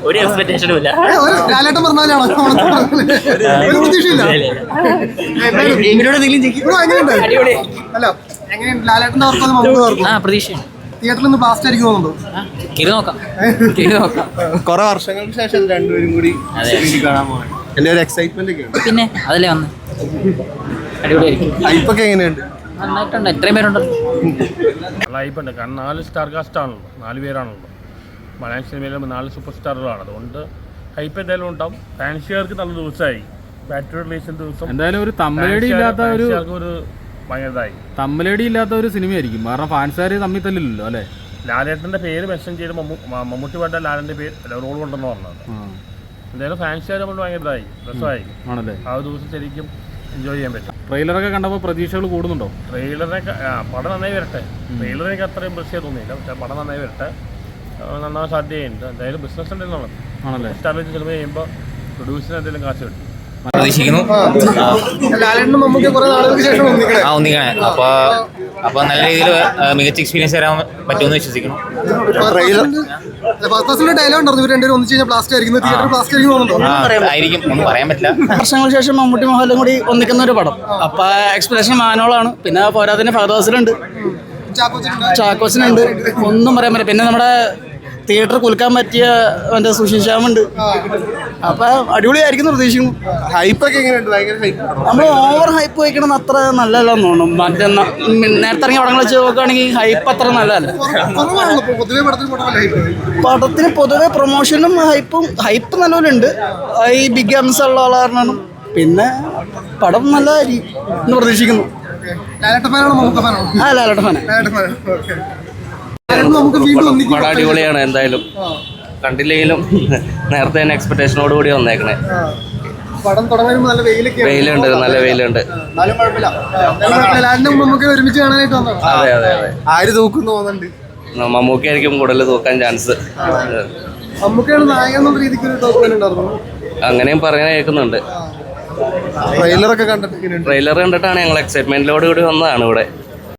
ഒരു എക്സ്പെക്ടേഷനും ഇല്ല. ലാലേട്ടൻ പറഞ്ഞാലാണോ ഒരു പ്രതീക്ഷയില്ല. അല്ല എങ്ങനെയുണ്ട് ലാലേട്ടന്റെ ഓർക്കും നമുക്ക് ഓർക്കും പ്രതീക്ഷ തിയേറ്ററിൽ നിന്ന് ബ്ലാസ്റ്റ് ആയിരിക്കും തോന്നുന്നുണ്ടോ? കുറെ വർഷങ്ങൾക്ക് ശേഷം രണ്ടുപേരും കൂടി കാണാൻ പോകാൻ എന്റെ ഒരു എക്സൈറ്റ്മെന്റ് ഒക്കെ ഉണ്ട്. പിന്നെ അതല്ലേ വന്ന് അടിപൊളിയായിരിക്കും. ഹൈപ്പൊക്കെ എങ്ങനെയുണ്ട്? നന്നായിട്ടുണ്ട്. എത്രയും പേരുണ്ടല്ലോ. നല്ല ഹൈപ്പുണ്ട്. കാരണം 4 സ്റ്റാർ കാസ്റ്റ് ആണല്ലോ, 4 പേരാണല്ലോ. മലയാള സിനിമയിലും 4 സൂപ്പർ സ്റ്റാറുകളാണ്. അതുകൊണ്ട് ഹൈപ്പ് എന്തായാലും ഉണ്ടാവും. ഫാൻസിയർക്ക് നല്ല ദിവസമായി. ബാറ്ററി റിലീസിന് ദിവസം എന്തായാലും ഒരു തമ്മിലടി ഇല്ലാത്ത ഒരു ഭയങ്കരതായി തമ്മിലടി ഇല്ലാത്ത ഒരു സിനിമയായിരിക്കും. കാരണം ഫാൻസുകാർ തമ്മിൽ തല്ലില്ലല്ലോ അല്ലേ. ലാലേട്ടൻ്റെ പേര് മെൻഷൻ ചെയ്ത് മമ്മൂട്ടി പാട്ട ലാലിൻ്റെ പേര് റോൾ കൊണ്ടെന്ന് പറഞ്ഞത്. എന്തായാലും ഫാൻസുകാർ നമ്മൾ ഭയങ്കരതായി രസമായി ആണല്ലേ. ആ ഒരു ദിവസം ശരിക്കും എൻജോയ് ചെയ്യാൻ പറ്റും. ട്രെയിലറൊക്കെ കണ്ടപ്പോൾ പ്രതീക്ഷകൾ കൂടുന്നുണ്ടോ? ട്രെയിലറിനൊക്കെ പടം നന്നായി വരട്ടെ. ട്രെയിലറിനൊക്കെ അത്രയും ഇമ്പ്രസ് തോന്നിയില്ല. പക്ഷേ പടം നന്നായി വരട്ടെ, നന്നാവാൻ സാധ്യതയുണ്ട്. എന്തായാലും ബിസിനസ് ഉണ്ടെന്നുള്ളത് ആണല്ലേ. സ്റ്റാർട്ട് സിനിമ ചെയ്യുമ്പോൾ പ്രൊഡ്യൂസറിന് എന്തെങ്കിലും കാശ് കിട്ടും പ്രതീക്ഷിക്കുന്നു. ഒന്നിക്കണേ. അപ്പൊ നല്ല രീതിയിൽ മികച്ച എക്സ്പീരിയൻസ് തരാൻ പറ്റുമെന്ന് വിശ്വസിക്കുന്നു. ആയിരിക്കും, ഒന്നും പറയാൻ പറ്റില്ല. വർഷങ്ങൾക്ക് ശേഷം മമ്മൂട്ടി മോഹൻലാലും കൂടി ഒന്നിക്കുന്ന ഒരു പടം. അപ്പൊ എക്സ്പ്രഷൻ മാനോളാണ്. പിന്നെ പോരാതിന് ഫഹദ് ചാക്കോച്ചനുണ്ട്. ഒന്നും പറയാൻ പറ്റില്ല. പിന്നെ നമ്മുടെ തിയേറ്റർ കുലുക്കാൻ പറ്റിയ എൻ്റെ സുശീൽ ശ്യാമുണ്ട്. അപ്പൊ അടിപൊളിയായിരിക്കും പ്രതീക്ഷിക്കുന്നു. ഹൈപ്പൊക്കെ എങ്ങനെയുണ്ട്? ഭയങ്കര ഹൈപ്പ്. നമ്മൾ ഓവർ ഹൈപ്പ് വയ്ക്കണം അത്ര നല്ലതല്ലെന്ന് തോന്നുന്നു. മറ്റേ നേരത്തെ ഇറങ്ങിയ പടങ്ങൾ വെച്ച് നോക്കുകയാണെങ്കിൽ ഹൈപ്പ് അത്ര നല്ലതല്ല. പടത്തിന് പൊതുവെ പ്രൊമോഷനും ഹൈപ്പ് നല്ലപോലുണ്ട്. ഈ ബിഗ് എംസ് ഉള്ള കാരണം പിന്നെ പടം നല്ലതായിരിക്കും എന്ന് പ്രതീക്ഷിക്കുന്നു. ലാലേട്ടൻ ഫാനാണ്. പടം അടിപൊളിയാണ്. എന്തായാലും കണ്ടില്ലെങ്കിലും നേരത്തെ തന്നെ എക്സ്പെക്ടേഷനോട് കൂടി വന്നേക്കണേ. വെയിലുണ്ട്, നല്ല വെയിലുണ്ട്. അതെ അതെ അതെ. ആര് തൂക്കുന്നു തോന്നുന്നുണ്ട്? മമ്മൂക്കായിരിക്കും കൂടുതൽ തൂക്കാൻ ചാൻസ്. അങ്ങനെയും പറയാൻ കേൾക്കുന്നുണ്ട്. ട്രെയിലറൊക്കെ ട്രെയിലർ കണ്ടിട്ടാണ് ഞങ്ങൾ എക്സൈറ്റ്മെന്റിലോട് കൂടി വന്നതാണ് ഇവിടെ.